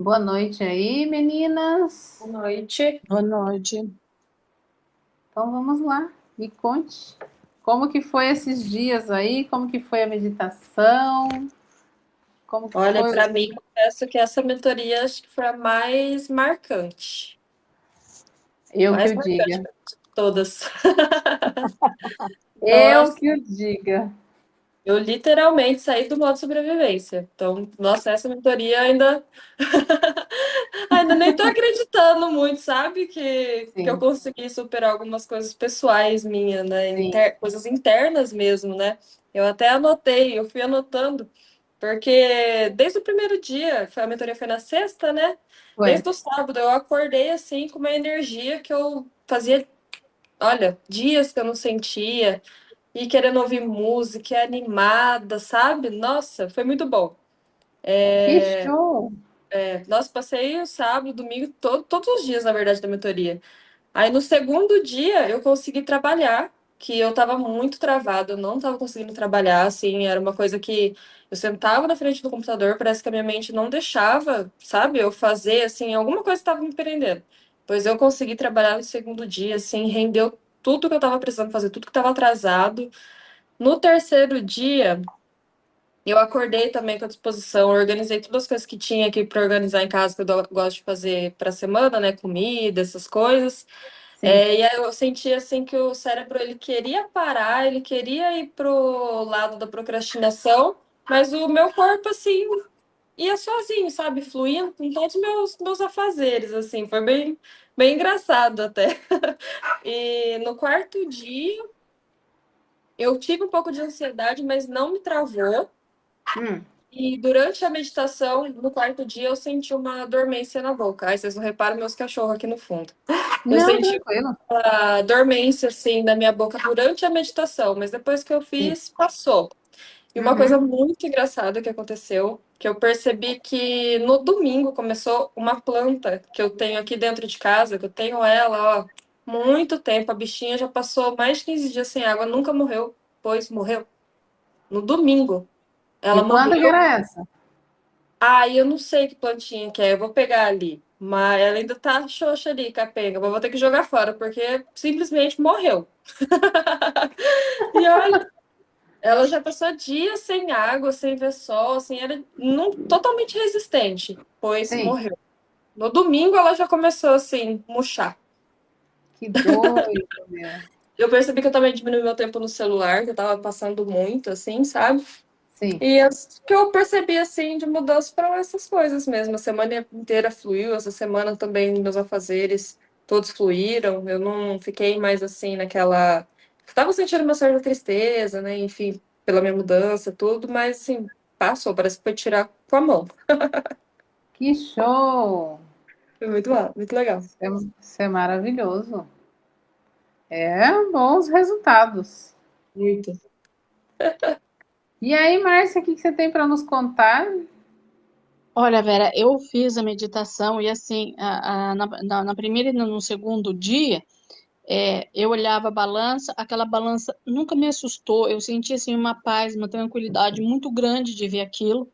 Boa noite aí, meninas. Boa noite. Boa noite. Então vamos lá, me conte como que foi esses dias aí, como que foi a meditação, como que Olha, foi para mim, confesso que essa mentoria acho que foi a mais marcante. eu que Mais o marcante diga. de todas. Eu Nossa, que o diga. eu literalmente saí do modo sobrevivência. Então, nossa, essa mentoria ainda nem tô acreditando muito, sabe? Que eu Sim, consegui superar algumas coisas pessoais minhas, né? sim, Coisas internas mesmo, né? Eu até anotei, eu fui anotando. Porque desde o primeiro dia, a mentoria foi na sexta, né? foi. Desde o sábado eu acordei assim com uma energia que eu fazia, olha, dias que eu não sentia, e querendo ouvir música, e animada, sabe? Nossa, foi muito bom. Que show! Nossa, passei o sábado, domingo, todos os dias, na verdade, da mentoria. Aí no segundo dia eu consegui trabalhar, que eu estava muito travada, eu não estava conseguindo trabalhar, assim, era uma coisa que eu sentava na frente do computador, parece que a minha mente não deixava, sabe, eu fazer, assim, alguma coisa estava me prendendo. Pois eu consegui trabalhar no segundo dia, assim, rendeu tudo que eu estava precisando fazer, tudo que estava atrasado. No terceiro dia, eu acordei também com a disposição, organizei todas as coisas que tinha aqui para organizar em casa, que eu gosto de fazer para a semana, né, comida, essas coisas. Sim. E aí eu senti assim que o cérebro ele queria parar, ele queria ir pro lado da procrastinação, mas o meu corpo assim ia sozinho, sabe, fluindo com todos os meus afazeres, assim, foi bem engraçado até. E no quarto dia eu tive um pouco de ansiedade, mas não me travou. Hum. E durante a meditação, no quarto dia, eu senti uma dormência na boca. Aí vocês não reparam meus cachorros aqui no fundo. Eu Não, senti tranquilo. a dormência assim na minha boca durante a meditação, mas depois que eu Sim. fiz, passou. E uma coisa Uhum. muito engraçada que aconteceu, que eu percebi que no domingo começou uma planta que eu tenho aqui dentro de casa, que eu tenho ela, ó, muito tempo. A bichinha já passou mais de 15 dias sem água, nunca morreu, pois morreu. No domingo, Que ela planta que morreu. era essa? Aí eu não sei que plantinha que é, eu vou pegar ali. Mas ela ainda tá xoxa ali, capenga, mas vou ter que jogar fora, porque simplesmente morreu. E olha, ela já passou dias sem água, sem ver sol, assim, era totalmente resistente, pois Sim. morreu. No domingo ela já começou assim, murchar. Que doido, meu. Eu percebi que eu também diminui meu tempo no celular, que eu tava passando muito, assim, sabe? Sim. E as que eu percebi, assim, de mudança foram essas coisas mesmo. A semana inteira fluiu, essa semana também meus afazeres todos fluíram. Eu não fiquei mais, assim, naquela... Tava sentindo uma certa tristeza, né? Enfim, pela minha mudança, tudo, mas, assim, passou. Parece que foi tirar com a mão. Que show! Foi muito legal. Isso é maravilhoso. É bons resultados. Muito. E aí, Márcia, o que que você tem para nos contar? Olha, Vera, eu fiz a meditação e assim, na primeira e no segundo dia, eu olhava a balança, aquela balança nunca me assustou, eu senti assim uma paz, uma tranquilidade muito grande de ver aquilo,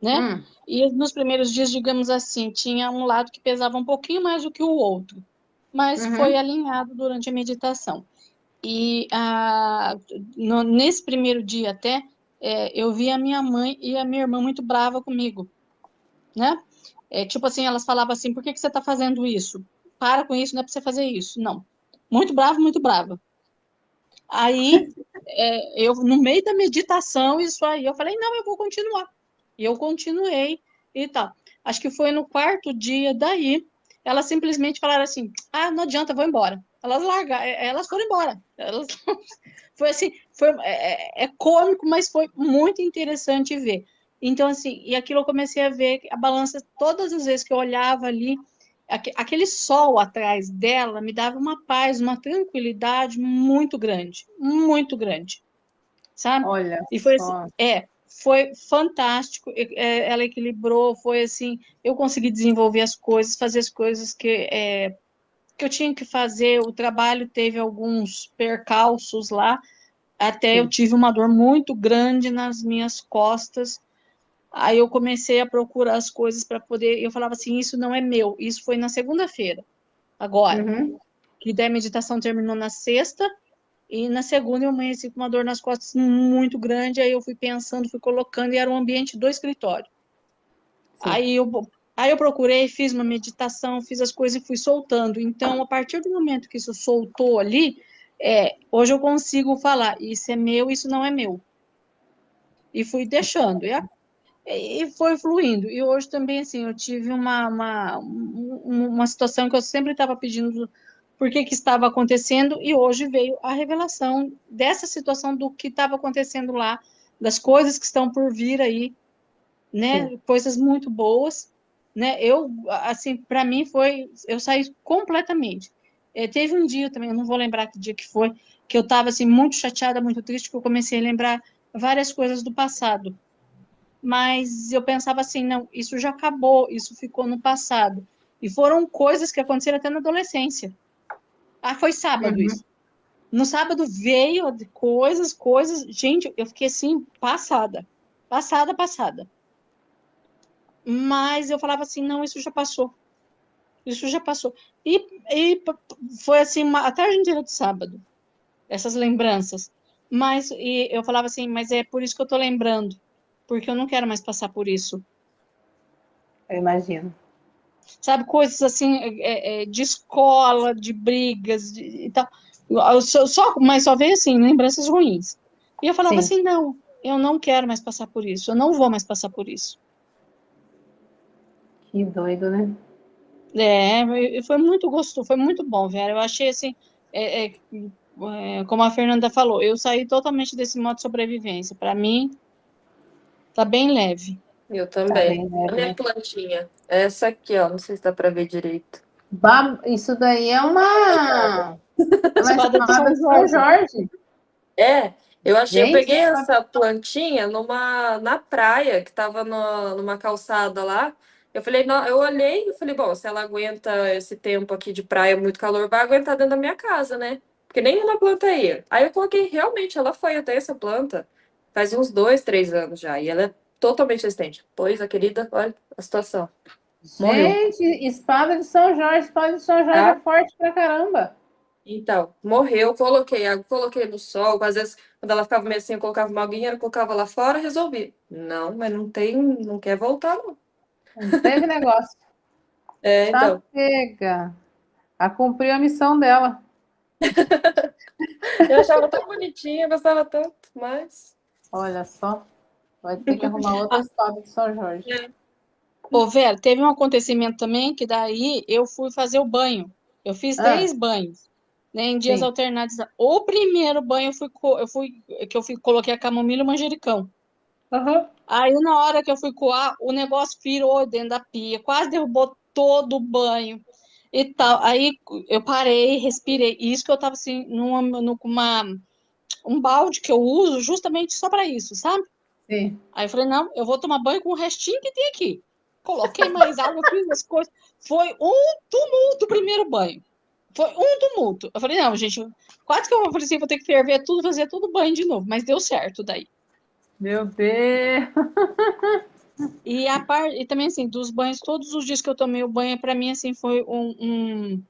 né? Hum, E nos primeiros dias, digamos assim, tinha um lado que pesava um pouquinho mais do que o outro, mas foi uhum. alinhado durante a meditação. E nesse primeiro dia até, eu vi a minha mãe e a minha irmã muito brava comigo, né? Tipo assim, elas falavam assim, por que que você está fazendo isso? Para com isso, não é para você fazer isso. Não. Muito brava, muito brava. Aí, eu, no meio da meditação, isso aí, eu falei, não, eu vou continuar. E eu continuei e tal. Acho que foi no quarto dia daí, elas simplesmente falaram assim, ah, não adianta, eu vou embora. Elas largaram, elas foram embora. Elas foi assim, é cômico, mas foi muito interessante ver. Então, assim, e aquilo eu comecei a ver a balança, todas as vezes que eu olhava ali, aquele sol atrás dela me dava uma paz, uma tranquilidade muito grande, sabe? Olha E foi assim, só. foi fantástico. Ela equilibrou, foi assim, eu consegui desenvolver as coisas, fazer as coisas que eu tinha que fazer. O trabalho teve alguns percalços lá, até eu Sim. tive uma dor muito grande nas minhas costas, Aí eu comecei a procurar as coisas para poder. Eu falava assim: isso não é meu. Isso foi na segunda-feira, agora. Uhum. Que daí a meditação terminou na sexta, e na segunda eu amanheci com uma dor nas costas muito grande. Aí eu fui pensando, fui colocando, e era um ambiente do escritório. Sim. Aí eu procurei, fiz uma meditação, fiz as coisas e fui soltando. Então, a partir do momento que isso soltou ali, hoje eu consigo falar: isso é meu, isso não é meu. E fui deixando. E foi fluindo. E hoje também, assim, eu tive uma situação que eu sempre estava pedindo por que que estava acontecendo, e hoje veio a revelação dessa situação, do que estava acontecendo lá, das coisas que estão por vir aí, Sim. né? Coisas muito boas, né? Assim, para mim eu saí completamente. Teve um dia também, eu não vou lembrar que dia que foi, que eu estava assim muito chateada, muito triste, que eu comecei a lembrar várias coisas do passado. Mas eu pensava assim, não, isso já acabou, isso ficou no passado. E foram coisas que aconteceram até na adolescência. Ah, foi sábado Uhum. isso. No sábado veio de coisas. Gente, eu fiquei assim, passada. Passada, passada. Mas eu falava assim, não, isso já passou. Isso já passou. E foi assim, a tarde inteira de sábado, essas lembranças. Eu falava assim, mas é por isso que eu tô lembrando. Porque eu não quero mais passar por isso. Eu imagino. Sabe, coisas assim, de escola, de brigas e tal. Mas só veio assim, lembranças ruins. E eu falava Sim. assim, não, eu não quero mais passar por isso, eu não vou mais passar por isso. Que doido, né? Foi muito gostoso, foi muito bom, Vera. Eu achei assim, como a Fernanda falou, eu saí totalmente desse modo de sobrevivência. Para mim, tá bem leve. Eu Tá também. bem A leve, minha né? plantinha. Essa aqui, ó. Não sei se dá pra ver direito. Isso daí é uma Espada de espada São de São Jorge. Jorge. É, eu Gente, peguei essa plantinha na praia, que tava numa calçada lá. Eu falei, não, eu olhei e falei, bom, se ela aguenta esse tempo aqui de praia, muito calor, vai aguentar dentro da minha casa, né? Porque nenhuma planta ia. Aí eu coloquei, realmente, ela foi até essa planta faz uns 2, 3 anos já, e ela é totalmente resistente. Pois a querida, olha a situação. Morreu. gente, espada de São Jorge é Tá? forte pra caramba. Então, morreu, coloquei água, coloquei no sol, às vezes, quando ela ficava meio assim, eu colocava uma aguinha, eu colocava lá fora, resolvi. Não, mas não tem, não quer voltar, não. Não teve negócio. É, Tá então, pega. A cumprir a missão dela. eu achava tão bonitinha, eu gostava tanto, mas... Olha só. Vai ter que arrumar outra Ah, espada de São Jorge. É. ô, Vera, teve um acontecimento também que daí eu fui fazer o banho. Eu fiz Ah, 3 banhos, né, em dias sim. alternados. O primeiro banho coloquei a camomila e o manjericão. Aham. Aí na hora que eu fui coar, o negócio virou dentro da pia, quase derrubou todo o banho e tal. Aí eu parei, respirei. E isso que eu tava assim, um balde que eu uso justamente só para isso, sabe? Sim. Aí eu falei, não, eu vou tomar banho com o restinho que tem aqui. Coloquei mais água, fiz as coisas. Foi um tumulto o primeiro banho. Foi um tumulto. Eu falei, não, gente, quase que eu falei assim, vou ter que ferver tudo, fazer tudo banho de novo. Mas deu certo daí. Meu Deus. E também, assim, dos banhos, todos os dias que eu tomei o banho, para mim, assim, foi um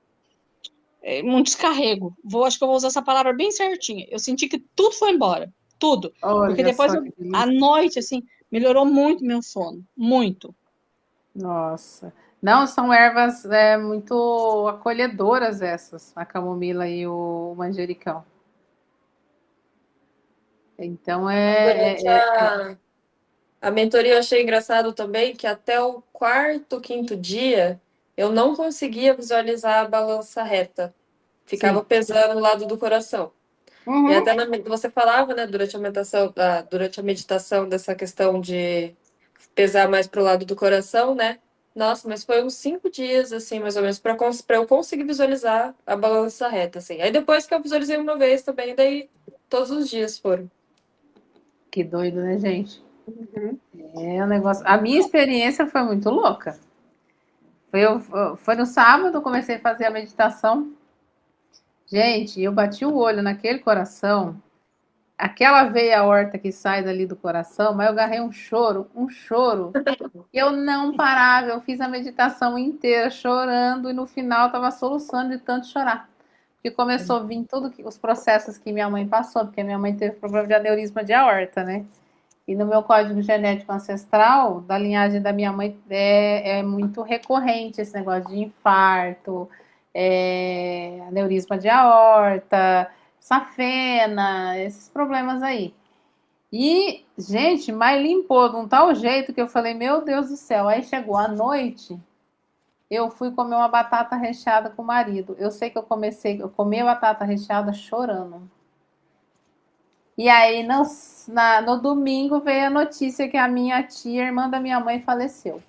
descarrego. Acho que eu vou usar essa palavra bem certinha. Eu senti que tudo foi embora. Tudo. Porque Olha depois, só que à delícia. noite, assim, melhorou muito meu sono. Muito. Nossa. Não, são ervas muito acolhedoras essas, a camomila e o manjericão. Então Durante a mentoria eu achei engraçado também que até o quarto, quinto dia, eu não conseguia visualizar a balança reta. Ficava sim. pesando o lado do coração. E Uhum. até você falava, né, durante a meditação dessa questão de pesar mais pro lado do coração, né? Nossa, mas foi uns 5 dias, assim, mais ou menos, para eu conseguir visualizar a balança reta, assim. Aí depois que eu visualizei uma vez também, daí todos os dias foram. Que doido, né, gente? Uhum. É um negócio. A minha experiência foi muito louca. Foi no sábado, eu comecei a fazer a meditação. Gente, eu bati o olho naquele coração. aquela veia aorta que sai dali do coração, mas eu agarrei um choro. E eu não parava, eu fiz a meditação inteira chorando e no final estava soluçando de tanto chorar. Porque começou a vir todos os processos que minha mãe passou, porque minha mãe teve problema de aneurisma de aorta, né? E no meu código genético ancestral, da linhagem da minha mãe, é muito recorrente esse negócio de infarto, aneurisma de aorta, safena, esses problemas aí. E, gente, mas limpou de um tal jeito que eu falei, meu Deus do céu. Aí chegou a noite, eu fui comer uma batata recheada com o marido. Eu sei que eu comi a batata recheada chorando. E aí, no domingo, veio a notícia que a minha tia, irmã da minha mãe, faleceu.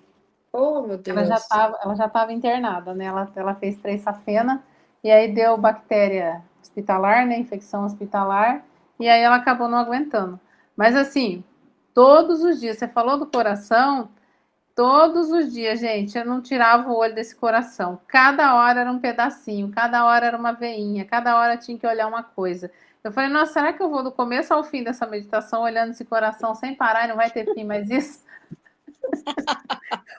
Oh, meu Ela já Deus. estava ela já estava internada, né? Ela fez 3 safena, e aí deu bactéria hospitalar, né? Infecção hospitalar, e aí ela acabou não aguentando. Mas assim, todos os dias, você falou do coração, todos os dias, gente, eu não tirava o olho desse coração. Cada hora era um pedacinho, cada hora era uma veinha, cada hora tinha que olhar uma coisa. Eu falei, nossa, será que eu vou do começo ao fim dessa meditação olhando esse coração sem parar e não vai ter fim mais isso?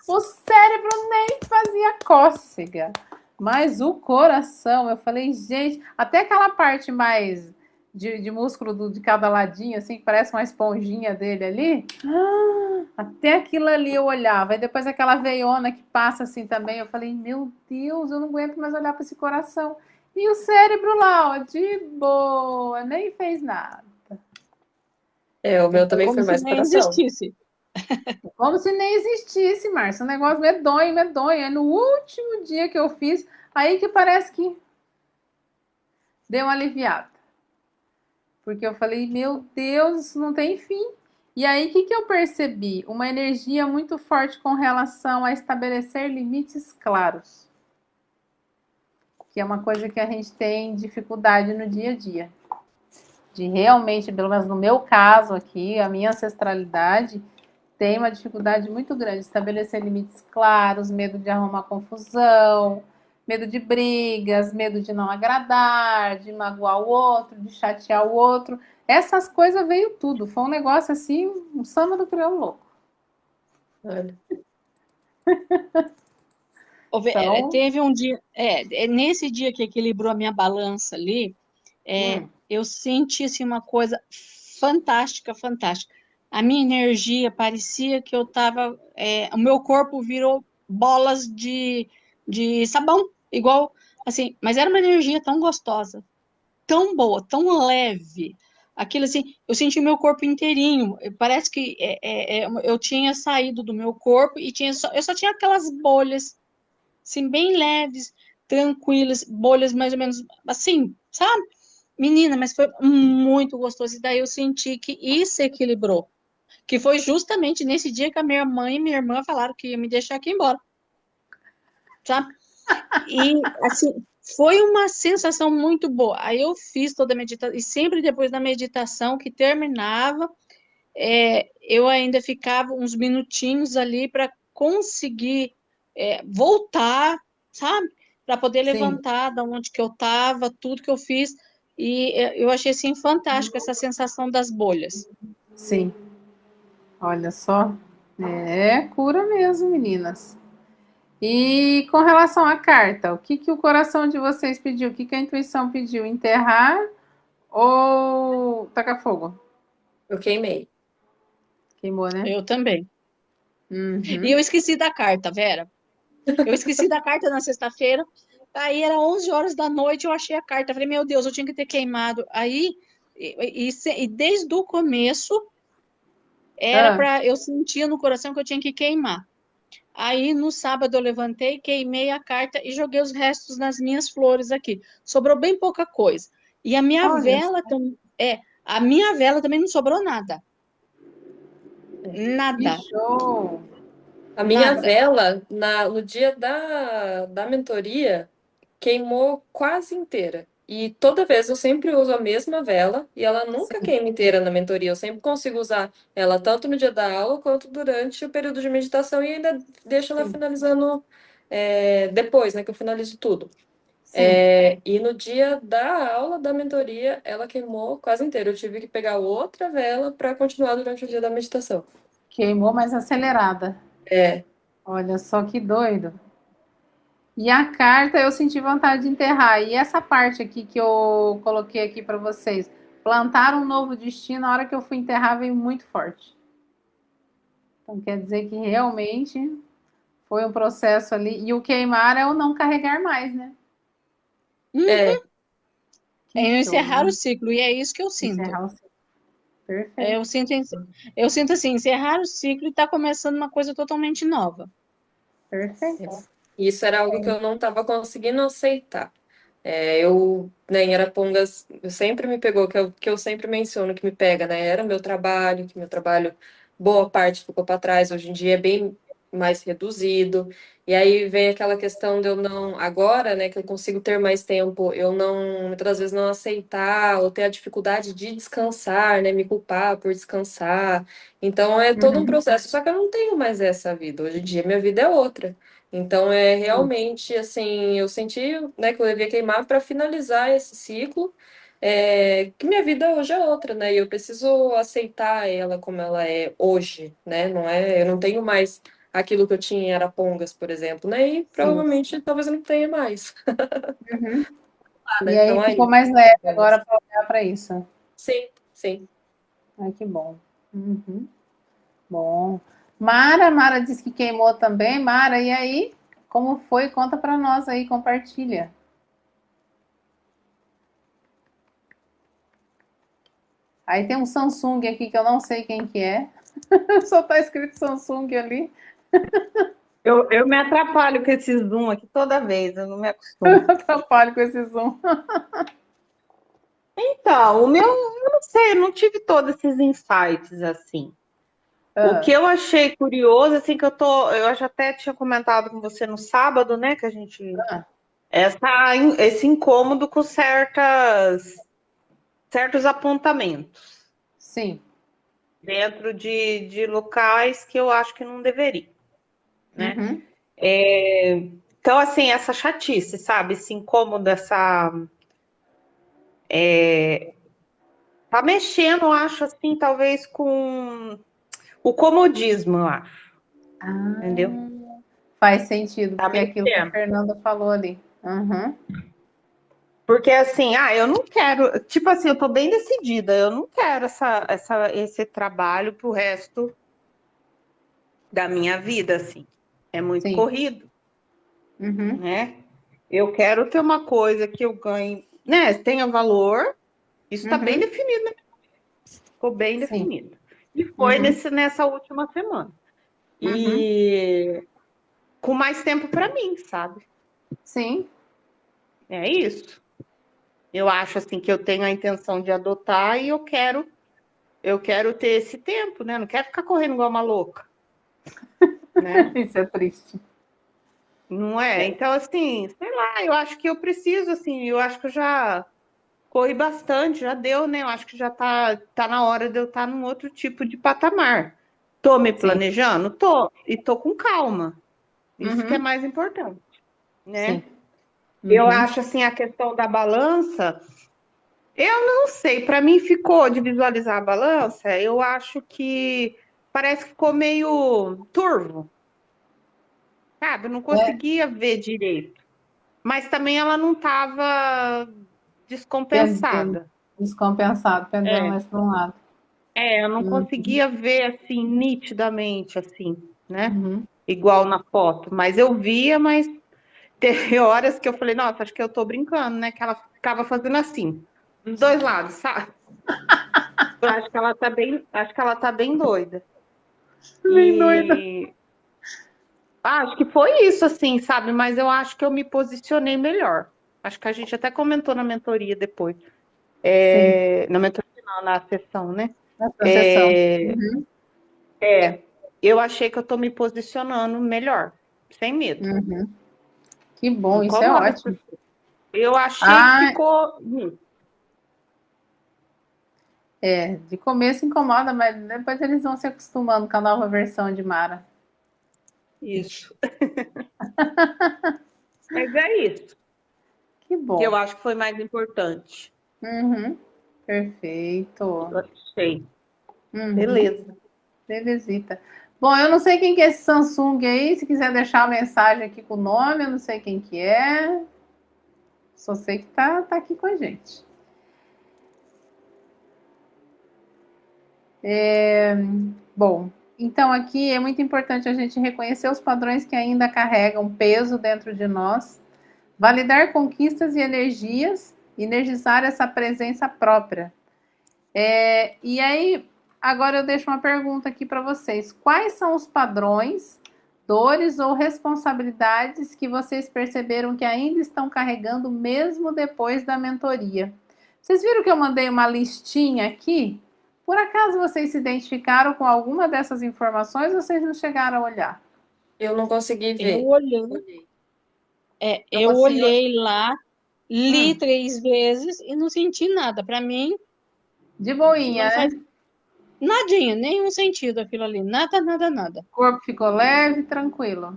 O cérebro nem fazia cócega. Mas o coração, eu falei, gente, até aquela parte mais de músculo de cada ladinho, assim, que parece uma esponjinha dele ali, até aquilo ali eu olhava. E depois aquela veiona que passa assim também, eu falei, meu Deus, eu não aguento mais olhar para esse coração. E o cérebro lá, ó, de boa, nem fez nada. O meu Foi também como foi se mais nem coração. existisse. Como se nem existisse, Márcio. Um negócio medonho, medonho. Aí no último dia que eu fiz, aí que parece que deu uma aliviada. Porque eu falei, meu Deus, isso não tem fim. E aí, o que eu percebi? Uma energia muito forte com relação a estabelecer limites claros. Que é uma coisa que a gente tem dificuldade no dia a dia. De realmente, pelo menos no meu caso aqui, a minha ancestralidade tem uma dificuldade muito grande de estabelecer limites claros, medo de arrumar confusão, medo de brigas, medo de não agradar, de magoar o outro, de chatear o outro. Essas coisas veio tudo. Foi um negócio assim, um samba do crioulo louco. Olha. Então, Teve um dia, nesse dia que equilibrou a minha balança ali, eu senti assim, uma coisa fantástica, fantástica. A minha energia parecia que eu estava. O meu corpo virou bolas de sabão, igual assim, mas era uma energia tão gostosa, tão boa, tão leve. Aquilo assim, eu senti o meu corpo inteirinho. Parece que eu tinha saído do meu corpo e eu só tinha aquelas bolhas assim, bem leves, tranquilas, bolhas mais ou menos assim, sabe? Menina, mas foi muito gostoso. E daí eu senti que isso equilibrou. Que foi justamente nesse dia que a minha mãe e minha irmã falaram que ia me deixar aqui embora, sabe? E, assim, foi uma sensação muito boa. Aí eu fiz toda a meditação, e sempre depois da meditação que terminava, eu ainda ficava uns minutinhos ali para conseguir voltar, sabe? Para poder sim, levantar da onde que eu estava, tudo que eu fiz. E eu achei assim fantástico essa sensação das bolhas. sim. Olha só. É cura mesmo, meninas. E com relação à carta, o que, que o coração de vocês pediu? O que, que a intuição pediu? Enterrar ou tacar fogo? Eu queimei. Queimou, né? Eu também. E Uhum. eu esqueci da carta, Vera. Eu esqueci da carta na sexta-feira. Aí era 11 horas da noite, eu achei a carta. Falei, meu Deus, eu tinha que ter queimado. Aí, e desde o começo, era Ah, para eu sentia no coração que eu tinha que queimar. Aí no sábado eu levantei, queimei a carta e joguei os restos nas minhas flores aqui. Sobrou bem pouca coisa. E a minha olha, vela a minha vela também não sobrou nada. que Nada, show! A minha nada. vela, no dia da mentoria, queimou quase inteira. E toda vez eu sempre uso a mesma vela e ela nunca Sim, queima inteira na mentoria. Eu sempre consigo usar ela tanto no dia da aula quanto durante o período de meditação e ainda deixo ela sim, finalizando depois, né? Que eu finalizo tudo. Sim. E no dia da aula da mentoria, ela queimou quase inteira. Eu tive que pegar outra vela para continuar durante o dia da meditação. Queimou, mas acelerada. É, Olha só que doido. E a carta eu senti vontade de enterrar. E essa parte aqui que eu coloquei aqui para vocês, plantar um novo destino, na hora que eu fui enterrar veio muito forte. Então quer dizer que realmente foi um processo ali. E o queimar é o não carregar mais, né? é, Que É show, encerrar o né? ciclo, e é isso que eu sinto. Encerrar o ciclo. É, Perfeito. eu sinto assim, encerrar o ciclo e está começando uma coisa totalmente nova. Perfeito. isso era algo que eu não estava conseguindo aceitar. Né, em Arapongas, eu sempre me pegou, que eu sempre menciono que me pega, né? Era meu trabalho, que meu trabalho, boa parte ficou para trás, hoje em dia é bem mais reduzido. E aí vem aquela questão de eu não, agora, né, que eu consigo ter mais tempo, eu não, muitas das vezes não aceitar ou ter a dificuldade de descansar, né, me culpar por descansar. Então é todo um Uhum. processo, só que eu não tenho mais essa vida. Hoje em dia minha vida é outra. Então, é Sim. realmente assim, eu senti, né, que eu devia queimar para finalizar esse ciclo, que minha vida hoje é outra, né? E eu preciso aceitar ela como ela é hoje, né? Não é, eu não tenho mais aquilo que eu tinha em Arapongas, por exemplo, né? E Sim. provavelmente talvez eu não tenha mais, Uhum. E né? aí Então ficou aí, mais leve agora para olhar para isso. sim, sim. Ai, que bom. Uhum. Bom. Mara disse que queimou também. Mara, e aí? Como foi? Conta para nós aí, compartilha. Aí tem um Samsung aqui que eu não sei quem que é. Só tá escrito Samsung ali. Eu me atrapalho com esse zoom aqui toda vez, eu não me acostumo. Atrapalho com esse zoom. Então, o meu, eu não sei, eu não tive todos esses insights assim. O que Ah, eu achei curioso, assim, eu já até tinha comentado com você no sábado, né, que a gente, ah, esse incômodo com certos apontamentos sim. dentro de locais que eu acho que não deveria, né? Uhum. Então, assim, essa chatice, sabe? Esse incômodo, tá mexendo, eu acho, assim, talvez com o comodismo, eu acho, entendeu? Ah, faz sentido, Tá porque é aquilo que a mexendo. Fernanda falou ali. Uhum. Porque assim, eu não quero, tipo assim, eu tô bem decidida, eu não quero esse trabalho pro resto da minha vida, assim. É muito Sim. corrido, Uhum. né? Eu quero ter uma coisa que eu ganhe, né? Tenha valor, isso tá bem Uhum. definido, né? Ficou bem Sim. definido. E foi Uhum. nessa última semana. Uhum. E com mais tempo para mim, sabe? Sim. É isso. Eu acho assim que eu tenho a intenção de adotar e eu quero ter esse tempo, né? Não quero ficar correndo igual uma louca, né? Isso é triste. Não é? Então, assim, sei lá, eu acho que eu preciso, assim, eu acho que eu já corri bastante, já deu, né? Eu acho que já tá na hora de eu estar num outro tipo de patamar. Tô me Sim. planejando? Tô. E tô com calma. Isso que é Uhum. mais importante, Sim. né? Eu Uhum. acho, assim, a questão da balança, eu não sei, para mim ficou de visualizar a balança, eu acho que parece que ficou meio turvo, sabe? Eu não É, conseguia ver direito. Mas também ela não estava pendendo, descompensada. descompensado, pendendo É, mais para um lado. eu não Uhum. conseguia ver assim nitidamente, assim, né? Uhum. Igual na foto. Mas eu via, mas teve horas que eu falei, nossa, acho que eu tô brincando, né? Que ela ficava fazendo assim, dos dois lados, sabe? Eu acho que ela tá bem doida. Bem doida. E acho que foi isso, assim, sabe? Mas eu acho que eu me posicionei melhor. Acho que a gente até comentou na mentoria depois. Sim, Na mentoria, não, na sessão, né? nessa sessão. É, Uhum. eu achei que eu tô me posicionando melhor, sem medo. Uhum. Que Não bom, isso é incomoda as ótimo. pessoas. Eu achei que Ah, ficou. de começo incomoda, mas depois eles vão se acostumando com a nova versão de Mara. Isso. Mas é isso. Que bom. que eu acho que foi mais importante. Uhum. Perfeito. Eu achei. Uhum. Beleza. Belezinha. Bom, eu não sei quem que é esse Samsung aí. Se quiser deixar a mensagem aqui com o nome, eu não sei quem que é. Só sei que tá aqui com a gente. Bom, então aqui é muito importante a gente reconhecer os padrões que ainda carregam peso dentro de nós, validar conquistas e energias, energizar essa presença própria. E aí, agora eu deixo uma pergunta aqui para vocês. Quais são os padrões, dores ou responsabilidades que vocês perceberam que ainda estão carregando mesmo depois da mentoria? Vocês viram que eu mandei uma listinha aqui? Por acaso vocês se identificaram com alguma dessas informações ou vocês não chegaram a olhar? Eu não consegui Eu ver. olhei, Não eu conseguiu? olhei lá, li Hum, 3 vezes e não senti nada. Para mim, de boinha, não faz né? nadinha, nenhum sentido aquilo ali. Nada, nada, nada. O corpo ficou leve, tranquilo.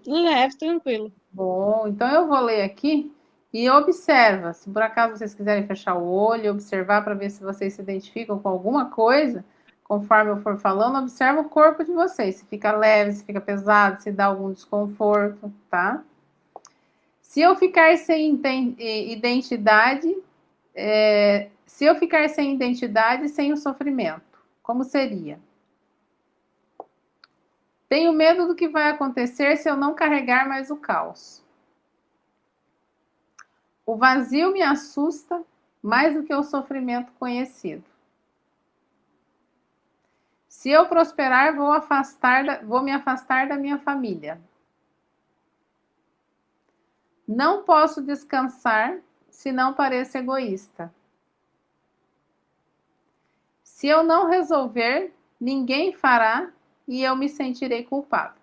Leve, tranquilo. Bom, então eu vou ler aqui e observa. Se por acaso vocês quiserem fechar o olho e observar para ver se vocês se identificam com alguma coisa, conforme eu for falando, observa o corpo de vocês. Se fica leve, se fica pesado, se dá algum desconforto, tá? Se eu ficar sem identidade, se eu ficar sem identidade, sem o sofrimento, como seria? Tenho medo do que vai acontecer se eu não carregar mais o caos. O vazio me assusta mais do que o sofrimento conhecido. Se eu prosperar, vou me afastar da minha família. Não posso descansar se não pareço egoísta. Se eu não resolver, ninguém fará e eu me sentirei culpado.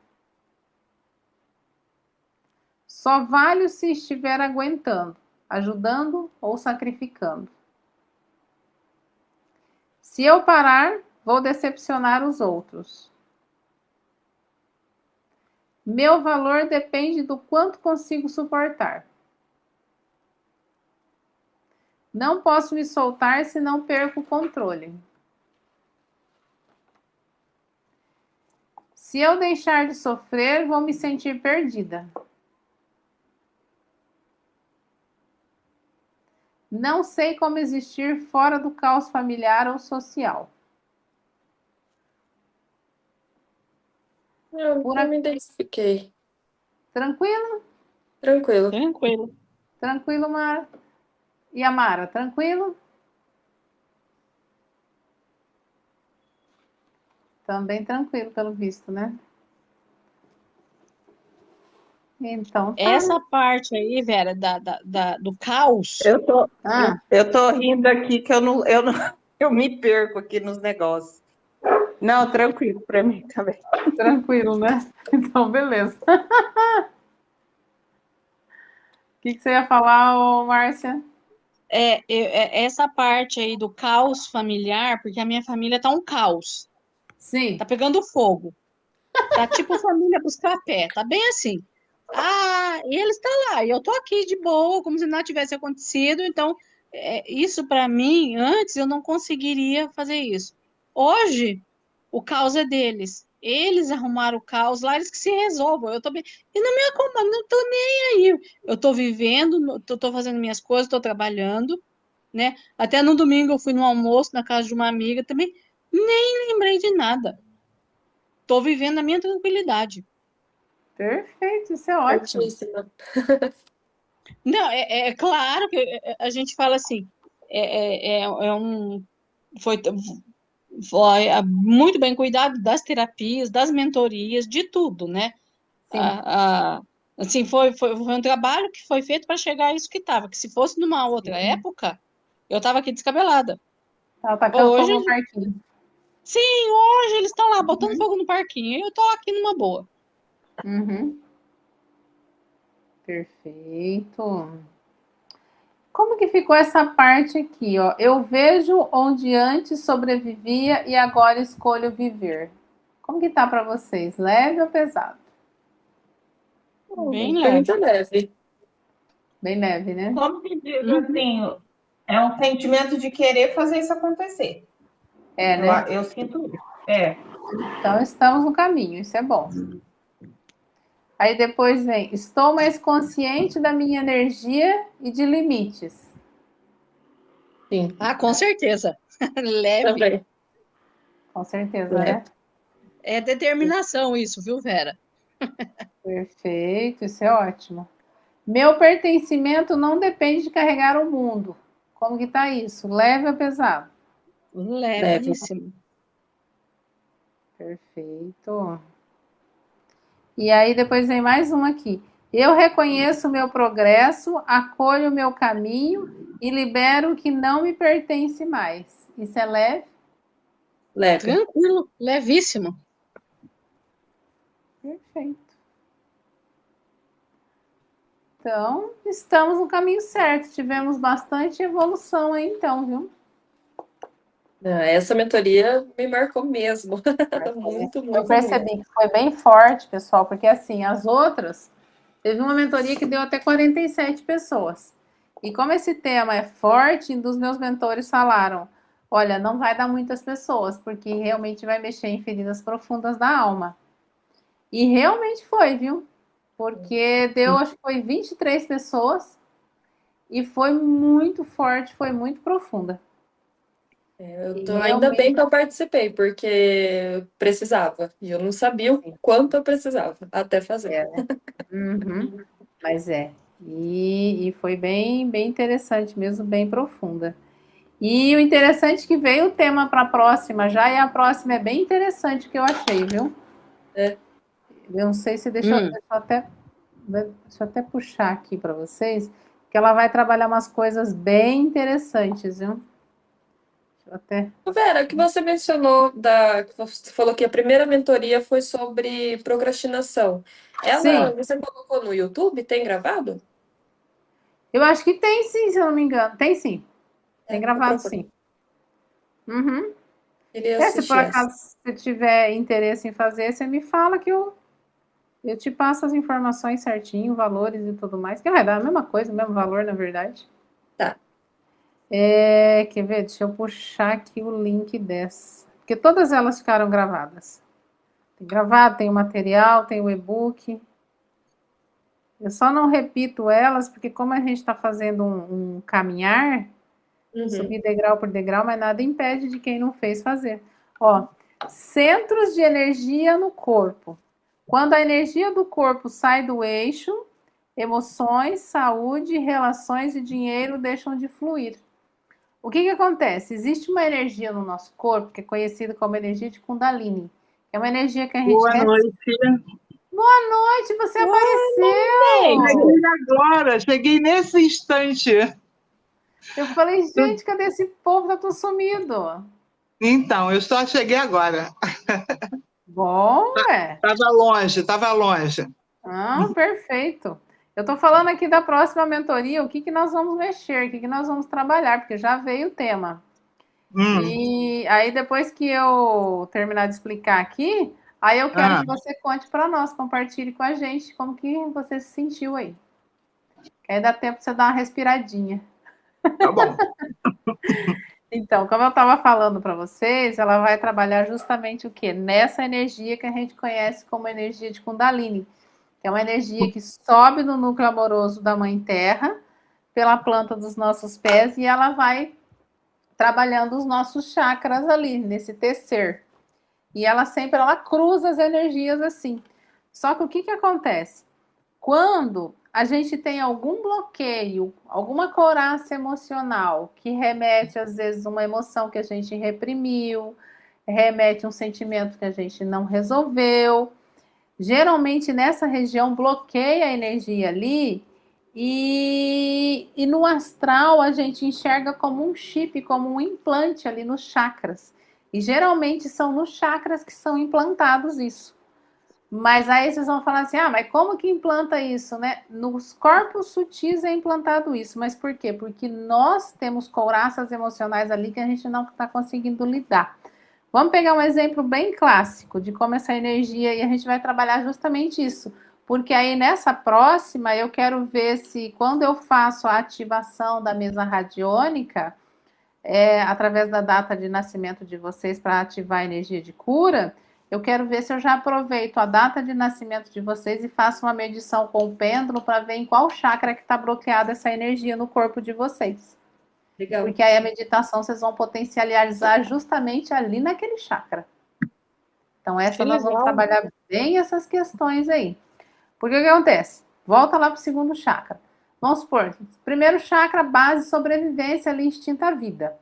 Só valho se estiver aguentando, ajudando ou sacrificando. Se eu parar, vou decepcionar os outros. Meu valor depende do quanto consigo suportar. Não posso me soltar se não perco o controle. Se eu deixar de sofrer, vou me sentir perdida. Não sei como existir fora do caos familiar ou social. Eu Por não me identifiquei. Tranquilo? Tranquilo. Tranquilo. Tranquilo, Mara? E a Mara, tranquilo? Também tranquilo, pelo visto, né? Então tá. Essa parte aí, Vera, do caos, Eu tô, Ah, eu tô rindo aqui que eu não, eu me perco aqui nos negócios. Não, tranquilo para mim também. tranquilo, né? Então, beleza. O que você ia falar, ô, Márcia? essa parte aí do caos familiar, porque a minha família tá um caos, Sim. tá pegando fogo, tá tipo família buscar pé, tá bem assim. Ah, e eles estão lá, e eu tô aqui de boa, como se nada tivesse acontecido, então isso para mim, antes eu não conseguiria fazer isso. Hoje, o caos é deles. Eles arrumaram o caos lá, eles que se resolvam. Eu tô bem... E não me acomoda, não tô nem aí. Eu tô vivendo, tô fazendo minhas coisas, tô trabalhando, né? Até no domingo eu fui no almoço na casa de uma amiga também, nem lembrei de nada. Tô vivendo a minha tranquilidade. Perfeito, isso é ótimo. Certíssima. Não, é claro que a gente fala assim, é um, foi muito bem cuidado das terapias, das mentorias, de tudo, né? Sim. Assim, foi um trabalho que foi feito para chegar a isso que estava, que se fosse numa outra Sim. época, eu estava aqui descabelada. Tá tacando Hoje, fogo no parquinho. sim, hoje eles estão lá botando Uhum. fogo no parquinho, e eu tô aqui numa boa. Uhum. Perfeito. Como que ficou essa parte aqui, ó? Eu vejo onde antes sobrevivia e agora escolho viver. Como que tá para vocês? Leve ou pesado? Bem Pra mim leve. tá leve. Bem leve, né? Como que diz assim, é um sentimento de querer fazer isso acontecer. É, né? Eu sinto isso. É. Então estamos no caminho, isso é bom. Aí depois vem, estou mais consciente da minha energia e de limites. Sim, Ah, com certeza. Leve. também. Com certeza, Leve. né? É determinação isso, viu, Vera? Perfeito, isso é ótimo. Meu pertencimento não depende de carregar o mundo. Como que tá isso? Leve ou pesado? Leve. Levíssimo. Perfeito. E aí depois vem mais um aqui. Eu reconheço o meu progresso, acolho o meu caminho e libero o que não me pertence mais. Isso é leve? Leve. Tranquilo, levíssimo. Perfeito. Então, estamos no caminho certo. Tivemos bastante evolução aí, então, viu? Essa mentoria me marcou mesmo. Muito, Eu muito, muito. percebi que foi bem forte, pessoal, porque assim, as outras, teve uma mentoria que deu até 47 pessoas. E como esse tema é forte, um dos meus mentores falaram: olha, não vai dar muitas pessoas, porque realmente vai mexer em feridas profundas da alma. E realmente foi, viu? Porque deu, acho que foi 23 pessoas e foi muito forte, foi muito profunda. Eu E tô ainda realmente. bem que eu participei, porque eu precisava. E eu não sabia o quanto eu precisava até fazer. É, né? Uhum. Mas é. E foi bem, bem interessante mesmo, bem profunda. E o interessante é que veio o tema para a próxima já, e a próxima é bem interessante que eu achei, viu? É. Eu não sei se Hum. deixa eu até puxar aqui para vocês, que ela vai trabalhar umas coisas bem interessantes, viu? Deixa eu até. Vera, o que você mencionou que você falou que a primeira mentoria foi sobre procrastinação. Ela, Sim, você colocou no YouTube? Tem gravado? eu acho que tem sim, se eu não me engano. Tem sim, tem Vou gravado procurar. sim. Uhum. Queria É, se por assistir essa. acaso você tiver interesse em fazer, você me fala que eu te passo as informações certinho, valores e tudo mais, que vai dar a mesma coisa, o mesmo valor, na verdade. Tá. Quer ver? Deixa eu puxar aqui o link dessa. Porque todas elas ficaram gravadas. Tem gravado, tem o material, tem o e-book. Eu só não repito elas, porque como a gente está fazendo um caminhar, Uhum. subir degrau por degrau, mas nada impede de quem não fez fazer. Ó, centros de energia no corpo. Quando a energia do corpo sai do eixo, emoções, saúde, relações e dinheiro deixam de fluir. O que acontece? Existe uma energia no nosso corpo que é conhecida como energia de Kundalini. É uma energia que a gente Boa recebe. noite. Boa noite, você Beijo. apareceu! Cheguei agora, cheguei nesse instante. Eu falei, gente, cadê esse povo? Tá tudo sumido. Então, eu só cheguei agora. Bom, é. Estava longe, estava longe. Ah, perfeito. Eu estou falando aqui da próxima mentoria, o que que nós vamos mexer, o que que nós vamos trabalhar, porque já veio o tema. Hum, E aí, depois que eu terminar de explicar aqui, aí eu quero ah, que você conte para nós, compartilhe com a gente como que você se sentiu aí. Que aí dá tempo de você dar uma respiradinha. tá bom. Então, como eu estava falando para vocês, ela vai trabalhar justamente o quê? Nessa energia que a gente conhece como energia de Kundalini, que é uma energia que sobe no núcleo amoroso da Mãe Terra, pela planta dos nossos pés, e ela vai trabalhando os nossos chakras ali, nesse tecer. E ela cruza as energias assim. Só que o que acontece? Quando a gente tem algum bloqueio, alguma couraça emocional que remete às vezes uma emoção que a gente reprimiu, remete um sentimento que a gente não resolveu, geralmente nessa região bloqueia a energia ali e no astral a gente enxerga como um chip, como um implante ali nos chakras. E geralmente são nos chakras que são implantados isso. Mas aí vocês vão falar assim, mas como que implanta isso, né? Nos corpos sutis é implantado isso. Mas por quê? Porque nós temos couraças emocionais ali que a gente não está conseguindo lidar. Vamos pegar um exemplo bem clássico de como essa energia, e a gente vai trabalhar justamente isso. Porque aí nessa próxima eu quero ver se quando eu faço a ativação da mesa radiônica, através da data de nascimento de vocês para ativar a energia de cura, eu quero ver se eu já aproveito a data de nascimento de vocês e faço uma medição com o pêndulo para ver em qual chakra que está bloqueada essa energia no corpo de vocês. Legal. Porque aí a meditação vocês vão potencializar justamente ali naquele chakra. Então essa nós vamos trabalhar bem essas questões aí. Porque o que acontece? Volta lá para o segundo chakra. Vamos supor, primeiro chakra, base, sobrevivência, ali, instinto à vida.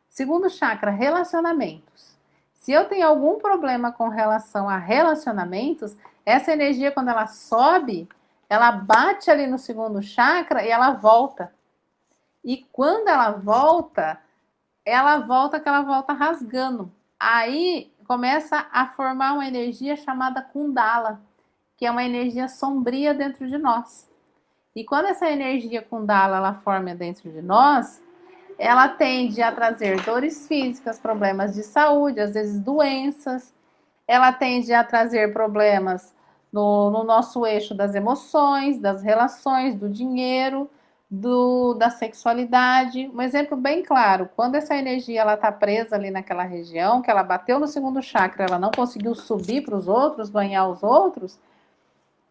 Segundo chakra, relacionamentos. Se eu tenho algum problema com relação a relacionamentos, essa energia, quando ela sobe, ela bate ali no segundo chakra e ela volta. E quando ela volta que ela volta rasgando. Aí começa a formar uma energia chamada Kundala, que é uma energia sombria dentro de nós. E quando essa energia Kundala ela forma dentro de nós, ela tende a trazer dores físicas, problemas de saúde, às vezes doenças. Ela tende a trazer problemas no nosso eixo das emoções, das relações, do dinheiro, da sexualidade. Um exemplo bem claro, quando essa energia ela está presa ali naquela região, que ela bateu no segundo chakra, ela não conseguiu subir para os outros, banhar os outros,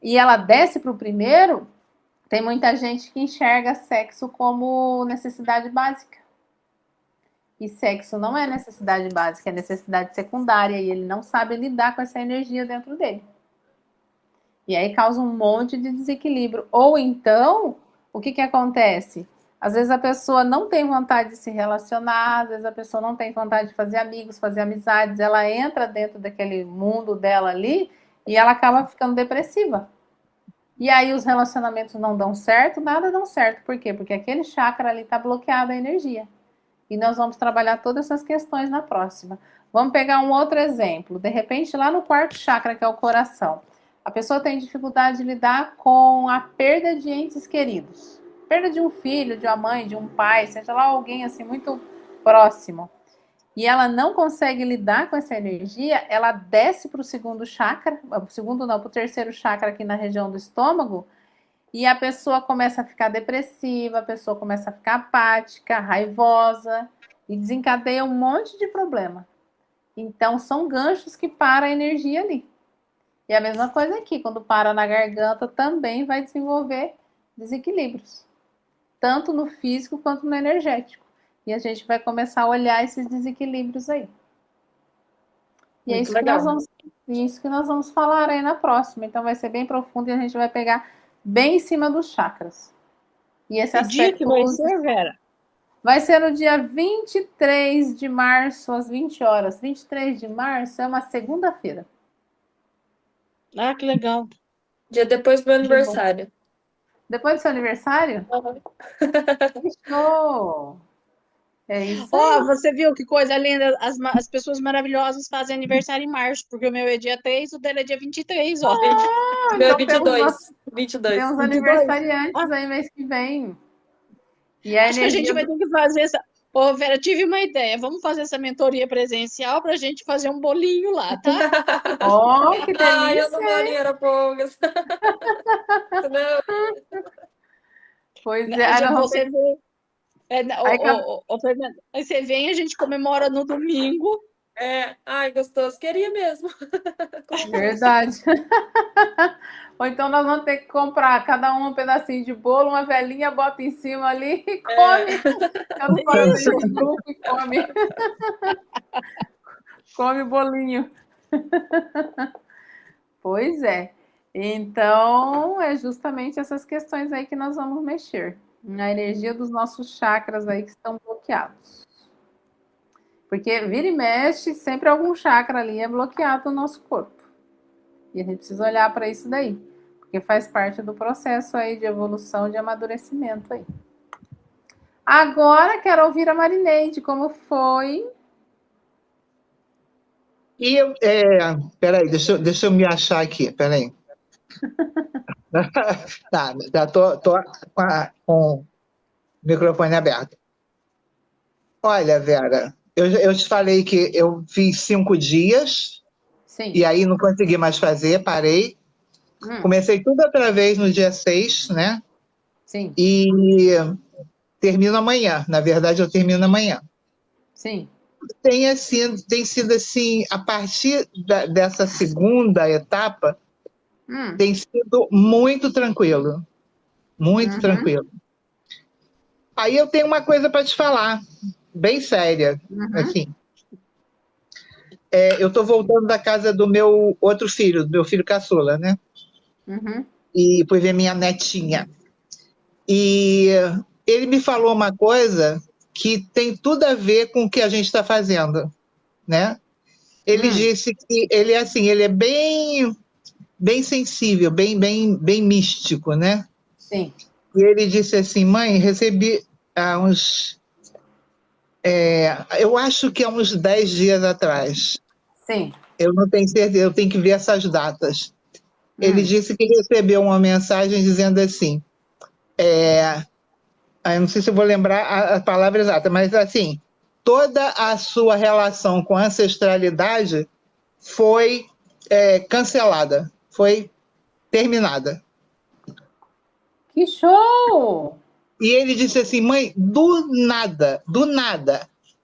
e ela desce para o primeiro, tem muita gente que enxerga sexo como necessidade básica. E sexo não é necessidade básica, é necessidade secundária. E ele não sabe lidar com essa energia dentro dele. E aí causa um monte de desequilíbrio. Ou então, o que acontece? Às vezes a pessoa não tem vontade de se relacionar, às vezes a pessoa não tem vontade de fazer amigos, fazer amizades. Ela entra dentro daquele mundo dela ali e ela acaba ficando depressiva. E aí os relacionamentos não dão certo, nada dão certo. Por quê? Porque aquele chakra ali está bloqueado a energia. E nós vamos trabalhar todas essas questões na próxima. Vamos pegar um outro exemplo. De repente, lá no quarto chakra, que é o coração, a pessoa tem dificuldade de lidar com a perda de entes queridos. Perda de um filho, de uma mãe, de um pai, seja lá alguém assim muito próximo. E ela não consegue lidar com essa energia, ela desce para o segundo chakra, para o terceiro chakra aqui na região do estômago, e a pessoa começa a ficar depressiva, a pessoa começa a ficar apática, raivosa, e desencadeia um monte de problema. Então, são ganchos que param a energia ali. E a mesma coisa aqui, quando para na garganta, também vai desenvolver desequilíbrios, tanto no físico quanto no energético. E a gente vai começar a olhar esses desequilíbrios aí. E é isso que nós vamos falar aí na próxima. Então vai ser bem profundo e a gente vai pegar bem em cima dos chakras. E esse Que dia que vai ser, Vera? Vai ser no dia 23 de março, às 20 horas. 23 de março é uma segunda-feira. Ah, que legal. Dia depois do meu aniversário. Depois do seu aniversário? Show! É isso aí. Você viu que coisa linda? As pessoas maravilhosas fazem aniversário em março, porque o meu é dia 3, o dele é dia 23, ó. Meu é Então 22. Temos aniversariantes aí mês que vem. E Acho que a gente vai ter que fazer essa... Ô, Vera, tive uma ideia. Vamos fazer essa mentoria presencial para a gente fazer um bolinho lá, tá? Oh, que delícia! Ai, eu não gosto era poucas. Pois é. Aí você vê... Fernanda, aí você vem, a gente comemora no domingo. Ai, gostoso. Queria mesmo. Verdade. Ou então nós vamos ter que comprar cada um pedacinho de bolo, uma velhinha, bota em cima ali e come. Cada um grupo e come. Come o bolinho. Pois é. Então, é justamente essas questões aí que nós vamos mexer. Na energia dos nossos chakras aí que estão bloqueados. Porque vira e mexe, sempre algum chakra ali é bloqueado no nosso corpo. E a gente precisa olhar para isso daí. Porque faz parte do processo aí de evolução, de amadurecimento aí. Agora quero ouvir a Marineide, como foi? E peraí, deixa eu me achar aqui, peraí. Tá, já tô com o microfone aberto. Olha, Vera, eu te falei que eu fiz 5 dias. Sim. E aí não consegui mais fazer, parei. Comecei tudo outra vez no dia 6, né? Sim, E termino amanhã. Na verdade, eu termino amanhã. sim. Tem sido assim, a partir dessa segunda etapa, Hum, tem sido muito tranquilo. Muito uhum, tranquilo. Aí eu tenho uma coisa para te falar, bem séria. uhum, Assim, eu estou voltando da casa do meu outro filho, do meu filho caçula, né? uhum. E fui ver minha netinha. E ele me falou uma coisa que tem tudo a ver com o que a gente está fazendo, né? Ele Hum, disse que ele é assim, ele é bem sensível, bem místico, né? sim, E ele disse assim, mãe, recebi há uns, eu acho que há uns 10 dias atrás, sim. eu não tenho certeza, eu tenho que ver essas datas. Ele Hum. disse que recebeu uma mensagem dizendo assim, eu não sei se eu vou lembrar a palavra exata, mas assim, toda a sua relação com a ancestralidade foi cancelada, foi terminada. Que show! E ele disse assim, mãe, do nada,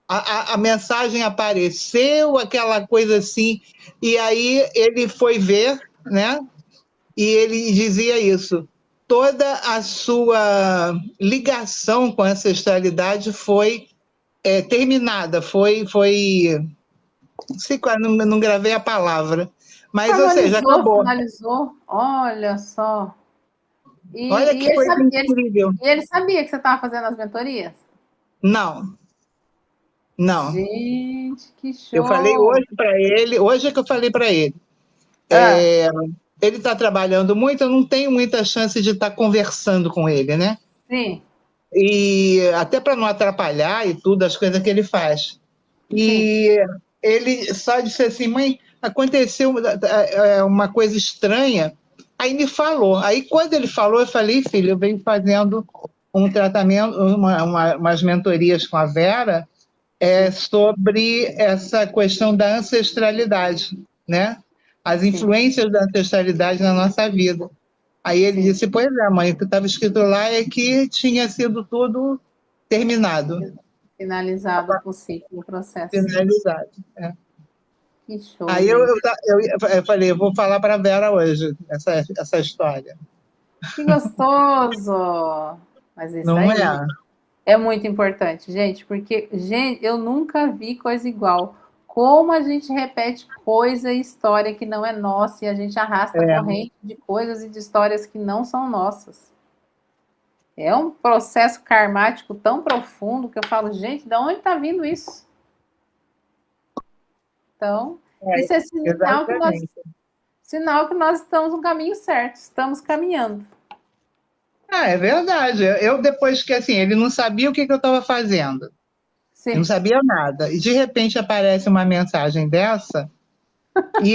a mensagem apareceu, aquela coisa assim, e aí ele foi ver, né? E ele dizia isso. Toda a sua ligação com a ancestralidade foi terminada, não sei qual, não gravei a palavra, mas, ou seja, Harmonizou, acabou. finalizou. Olha só. Olha E que coisa incrível. ele sabia que você estava fazendo as mentorias? Não, não. Gente, que Eu falei show! hoje para ele, hoje é que eu falei para ele. Ah, Ele está trabalhando muito, eu não tenho muita chance de estar conversando com ele, né? sim, E até para não atrapalhar e tudo, as coisas que ele faz. sim. E ele só disse assim, mãe, aconteceu uma coisa estranha. Aí me falou. Aí quando ele falou, eu falei, filho, eu venho fazendo um tratamento, umas mentorias com a Vera Sim, sobre essa questão da ancestralidade, né? As sim, influências da ancestralidade na nossa vida. Aí ele sim. disse, pois é, mãe, o que estava escrito lá é que tinha sido tudo terminado, Finalizado o ciclo, o processo. finalizado. É. Que show, Aí gente. eu falei, eu vou falar para a Vera hoje essa história. Que gostoso! Mas isso Não aí é? é muito importante, gente, porque, gente, eu nunca vi coisa igual. Como a gente repete coisa e história que não é nossa e a gente arrasta É, corrente de coisas e de histórias que não são nossas. É um processo karmático tão profundo que eu falo, gente, de onde está vindo isso? Então, isso é exatamente. sinal que nós estamos no caminho certo, estamos caminhando. Ah, é verdade. Eu depois que assim, ele não sabia o que eu estava fazendo. Eu não Sim, sabia nada. E de repente aparece uma mensagem dessa, e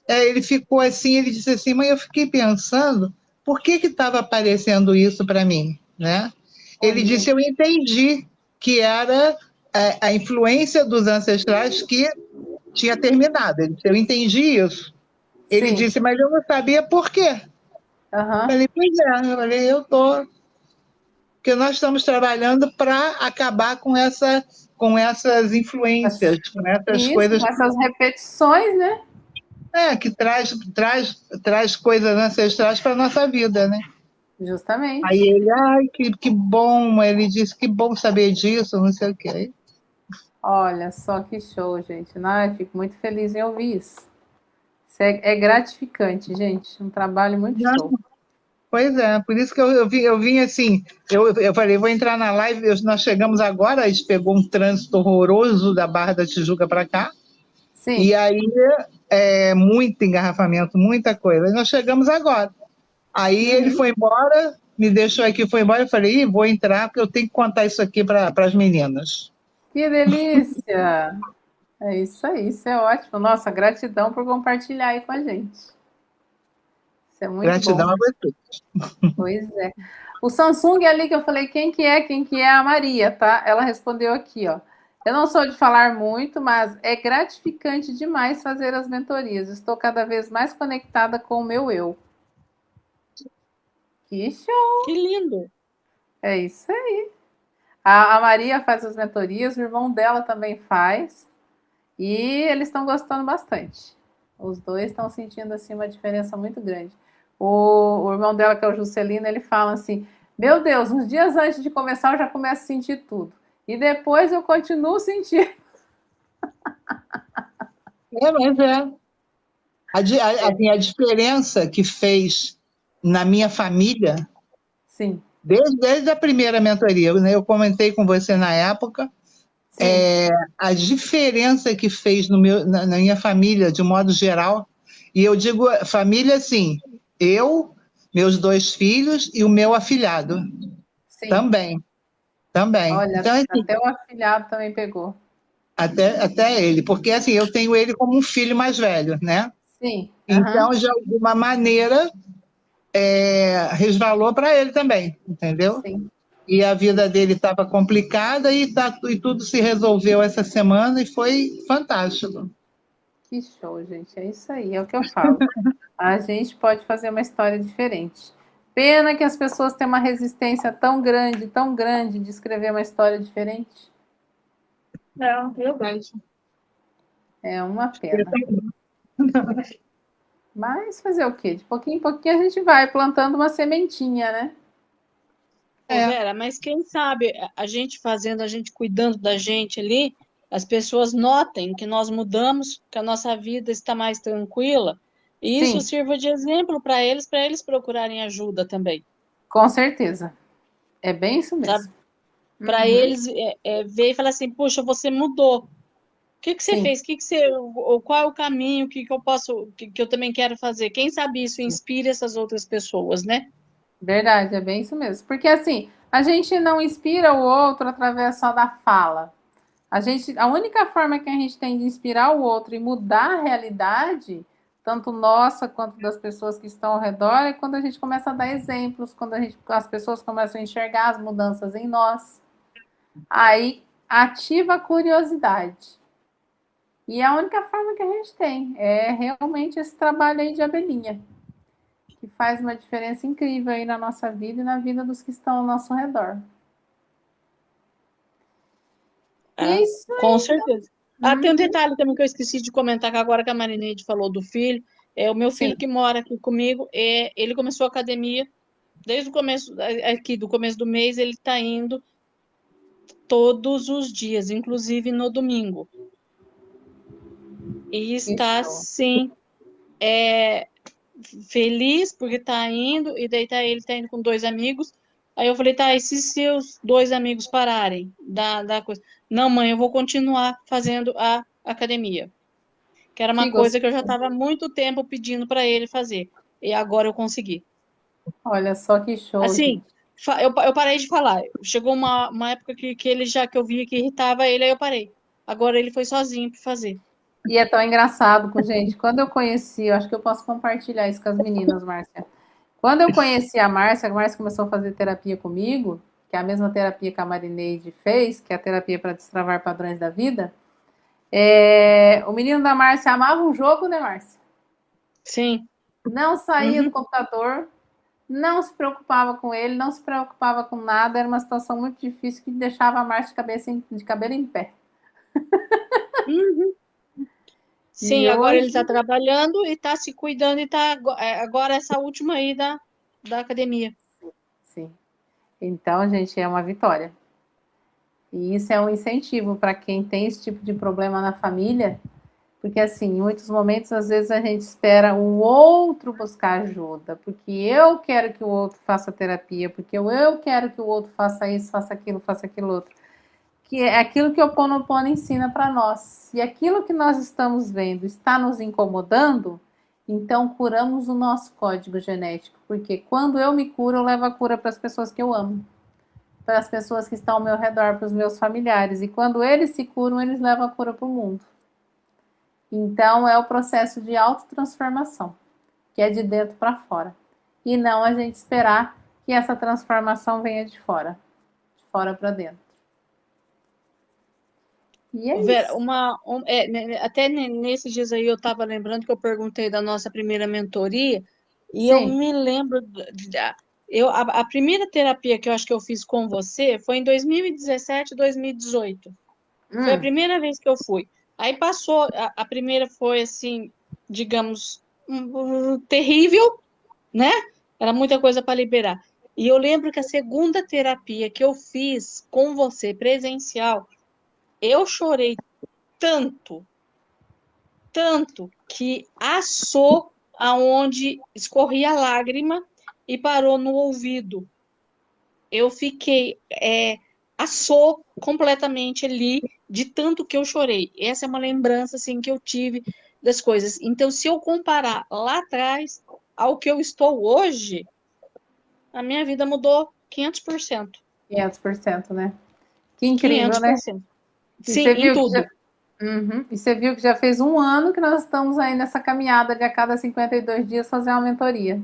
ele ficou assim, ele disse assim, mãe, eu fiquei pensando, por que estava aparecendo isso para mim, né? Ele olha, disse, eu entendi que era a influência dos ancestrais que tinha terminado. Ele disse, eu entendi isso. Ele sim, disse, mas eu não sabia por quê. aham. Falei, pois é, eu falei, porque nós estamos trabalhando para acabar com essas influências, com essas Isso, coisas com essas repetições, né? que traz coisas ancestrais para a nossa vida, né? Aí Justamente. ele, ai, que bom, ele disse, que bom saber disso, não sei o quê. Olha só que show, gente. Ai, fico muito feliz em ouvir isso. Isso é gratificante, gente. Um trabalho muito show. Pois é, por isso que eu vim assim, eu falei, vou entrar na live, nós chegamos agora, a gente pegou um trânsito horroroso da Barra da Tijuca para cá, Sim. e aí muito engarrafamento, muita coisa. E nós chegamos agora. Aí ele Uhum. foi embora, me deixou aqui, foi embora, eu falei, vou entrar, porque eu tenho que contar isso aqui para as meninas. Que delícia! É isso aí, isso é ótimo. Nossa, gratidão por compartilhar aí com a gente. Isso é muito Gratidão bom. a você. Pois é. O Samsung ali que eu falei, quem que é? Quem que é? A Maria, tá? Ela respondeu aqui, ó. Eu não sou de falar muito, mas é gratificante demais fazer as mentorias. Estou cada vez mais conectada com o meu eu. Que show! Que lindo. É isso aí. A Maria faz as mentorias, o irmão dela também faz. E eles estão gostando bastante. Os dois estão sentindo assim uma diferença muito grande. O irmão dela, que é o Juscelino, ele fala assim: Meu Deus, uns dias antes de começar eu já começo a sentir tudo. E depois eu continuo sentindo. Mas é. Assim, a diferença que fez na minha família, Sim, desde a primeira mentoria, né, eu comentei com você na época, sim, a diferença que fez na minha família, de modo geral, e eu digo família assim, eu, meus 2 filhos e o meu afilhado sim. também, também. Olha, Então, assim, até o afilhado também pegou. até ele, porque assim, eu tenho ele como um filho mais velho, né? Sim, Então, aham, de alguma maneira, resvalou para ele também, entendeu? sim. E a vida dele estava complicada e tudo se resolveu essa semana e foi fantástico. Que show, gente. É isso aí, é o que eu falo. A gente pode fazer uma história diferente. Pena que as pessoas têm uma resistência tão grande de escrever uma história diferente. É, verdade. É uma pena. Mas fazer o quê? De pouquinho em pouquinho a gente vai plantando uma sementinha, né? Ô, É, Vera, mas quem sabe a gente fazendo, a gente cuidando da gente ali, as pessoas notem que nós mudamos, que a nossa vida está mais tranquila, e isso Sim, sirva de exemplo para eles procurarem ajuda também, com certeza. É bem isso sabe? mesmo. Para Uhum, eles ver e falar assim, puxa, você mudou. O que que você sim, fez? Ou qual é o caminho que eu posso, que eu também quero fazer? Quem sabe isso sim. inspire essas outras pessoas, né? Verdade, é bem isso mesmo. Porque assim, a gente não inspira o outro através só da fala. A única forma que a gente tem de inspirar o outro e mudar a realidade, tanto nossa quanto das pessoas que estão ao redor, é quando a gente começa a dar exemplos, quando as pessoas começam a enxergar as mudanças em nós. Aí ativa a curiosidade. E a única forma que a gente tem é realmente esse trabalho aí de abelhinha, que faz uma diferença incrível aí na nossa vida e na vida dos que estão ao nosso redor. E é Ah, isso com aí. certeza. Ah, tem um Uhum. detalhe também que eu esqueci de comentar, que agora que a Marineide falou do filho, é o meu filho Sim, que mora aqui comigo, ele começou a academia desde o começo, aqui do começo do mês, ele está indo todos os dias, inclusive no domingo. E que está, show. sim, feliz porque está indo, e daí ele está indo com 2 amigos. Aí eu falei, tá, e se seus 2 amigos pararem da coisa? Não, mãe, eu vou continuar fazendo a academia. Que era Que uma coisa que eu já gostoso. estava há muito tempo pedindo para ele fazer. E agora eu consegui. Olha só que show, Assim, gente. eu parei de falar. Chegou uma época que ele já que eu via que irritava ele, aí eu parei. Agora ele foi sozinho para fazer. E é tão engraçado com gente. Quando eu conheci, eu acho que eu posso compartilhar isso com as meninas, Márcia. Quando eu conheci a Márcia começou a fazer terapia comigo, que é a mesma terapia que a Marineide fez, que é a terapia para destravar padrões da vida. O menino da Márcia amava um jogo, né, Márcia? Sim. Não saía do Uhum. computador, não se preocupava com ele, não se preocupava com nada. Era uma situação muito difícil que deixava a Márcia de cabelo em pé. Uhum. E Sim, agora ele hoje, está trabalhando e está se cuidando e está agora essa última aí da academia. sim. Então, gente, é uma vitória. E isso é um incentivo para quem tem esse tipo de problema na família, porque assim, em muitos momentos, às vezes a gente espera o outro buscar ajuda, porque eu quero que o outro faça terapia, porque eu quero que o outro faça isso, faça aquilo outro. Que é aquilo que o Ponopono ensina para nós. Se aquilo que nós estamos vendo está nos incomodando, então curamos o nosso código genético, porque quando eu me curo, eu levo a cura para as pessoas que eu amo, para as pessoas que estão ao meu redor, para os meus familiares. E quando eles se curam, eles levam a cura para o mundo. Então, é o processo de autotransformação, que é de dentro para fora. E não a gente esperar que essa transformação venha de fora para dentro. E é Vera, isso. até nesses dias aí eu estava lembrando que eu perguntei da nossa primeira mentoria e eu Sim. me lembro a primeira terapia que eu acho que eu fiz com você foi em 2017, 2018. Foi a Hum, primeira vez que eu fui. Aí passou, a primeira foi assim, digamos, terrível, né? Era muita coisa para liberar. E eu lembro que a segunda terapia que eu fiz com você, presencial, eu chorei tanto, tanto, que assou aonde escorria a lágrima e parou no ouvido. Eu fiquei, assou completamente ali de tanto que eu chorei. Essa é uma lembrança assim que eu tive das coisas. Então, se eu comparar lá atrás ao que eu estou hoje, a minha vida mudou 500%. 500%, né? Que incrível, né? 500%. E Sim, você em viu que já, tudo. E você viu que já fez um ano que nós estamos aí nessa caminhada de a cada 52 dias fazer uma mentoria.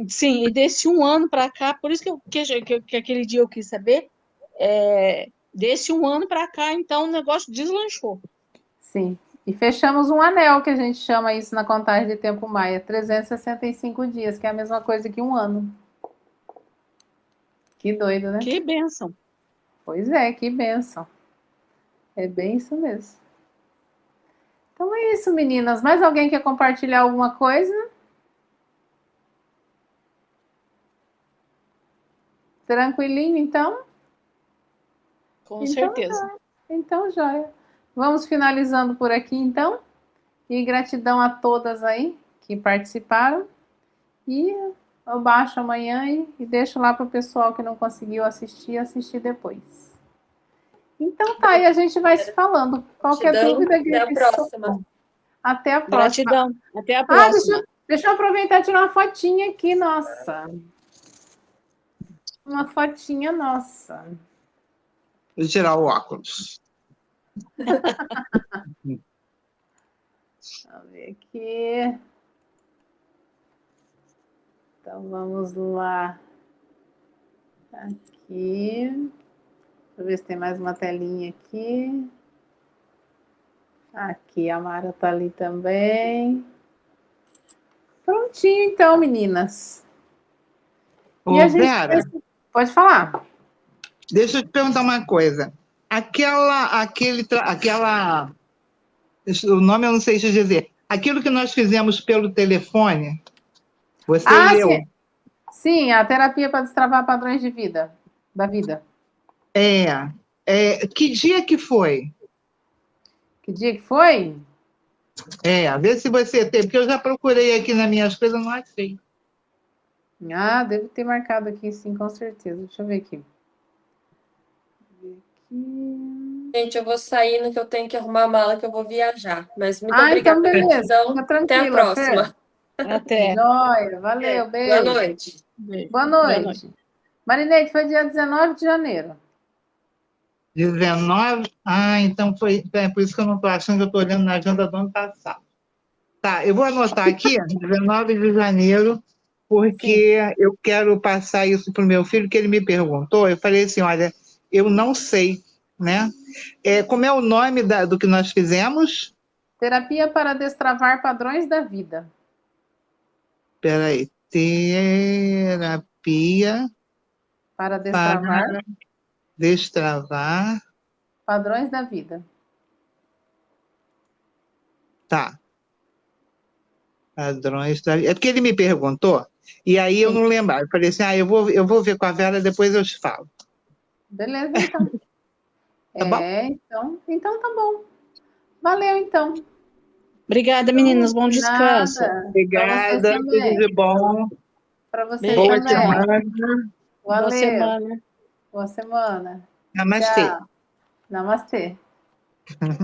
Sim, e desse um ano para cá, por isso que aquele dia eu quis saber, desse um ano para cá, então o negócio deslanchou. Sim. E fechamos um anel, que a gente chama isso na contagem de tempo maia, 365 dias, que é a mesma coisa que um ano. Que doido, né? Que bênção. Pois é, que bênção. É bem isso mesmo. Então é isso, meninas. Mais alguém quer compartilhar alguma coisa? Tranquilinho, então? Com Então, certeza. então joia. Vamos finalizando por aqui, então. E gratidão a todas aí que participaram. E eu baixo amanhã e deixo lá para o pessoal que não conseguiu assistir, assistir depois. Então tá, e a gente vai se falando. Qualquer Gratidão. dúvida, Até a grite próxima. socorro. Até a próxima. Gratidão. Até a Ah, próxima. deixa eu aproveitar e tirar uma fotinha aqui, nossa. Uma fotinha nossa. Vou tirar o óculos. Vamos ver aqui. Então vamos lá. Aqui. Deixa eu ver se tem mais uma telinha aqui. Aqui, a Mara tá ali também. Prontinho, então, meninas. E a Ô, gente Vera, pode falar. deixa eu te perguntar uma coisa. O nome eu não sei te dizer. Aquilo que nós fizemos pelo telefone, você Ah, e sim. eu, Sim, a terapia para destravar padrões de vida, da vida. que dia que foi? Que dia que foi? Vê se você tem, porque eu já procurei aqui nas minhas coisas, não achei. Ah, deve ter marcado aqui, sim, com certeza. Deixa eu ver aqui. Aqui. Gente, eu vou saindo que eu tenho que arrumar a mala que eu vou viajar. Mas muito Ah, então obrigada, beleza. gratidão. Fica Até a tranquila, Fer. próxima. Até. Joia, valeu, Boa beijo. noite. Beijo. Boa Boa noite. noite. Marinete, foi dia 19 de janeiro. 19? Ah, então foi. É por isso que eu não estou achando que eu estou olhando na agenda do ano passado. Tá, eu vou anotar aqui, 19 de janeiro, Sim. porque eu quero passar isso para o meu filho, que ele me perguntou. Eu falei assim: olha, eu não sei, né? Como é o nome do que nós fizemos? Terapia para destravar padrões da vida. Peraí. Terapia Para para destravar destravar. padrões da vida. Tá. Padrões da... É porque ele me perguntou, e aí eu Sim. não lembrava. Eu falei assim: eu vou ver com a Vera, depois eu te falo. Beleza, então. Tá bom? Então tá bom. Valeu, então. Obrigada, meninas. Bom descanso. Nada. Para vocês Obrigada, tudo também. de bom. Para vocês Beijo. Boa também. semana. Boa Valeu. semana. Boa semana. Namastê. Tchau. Namastê.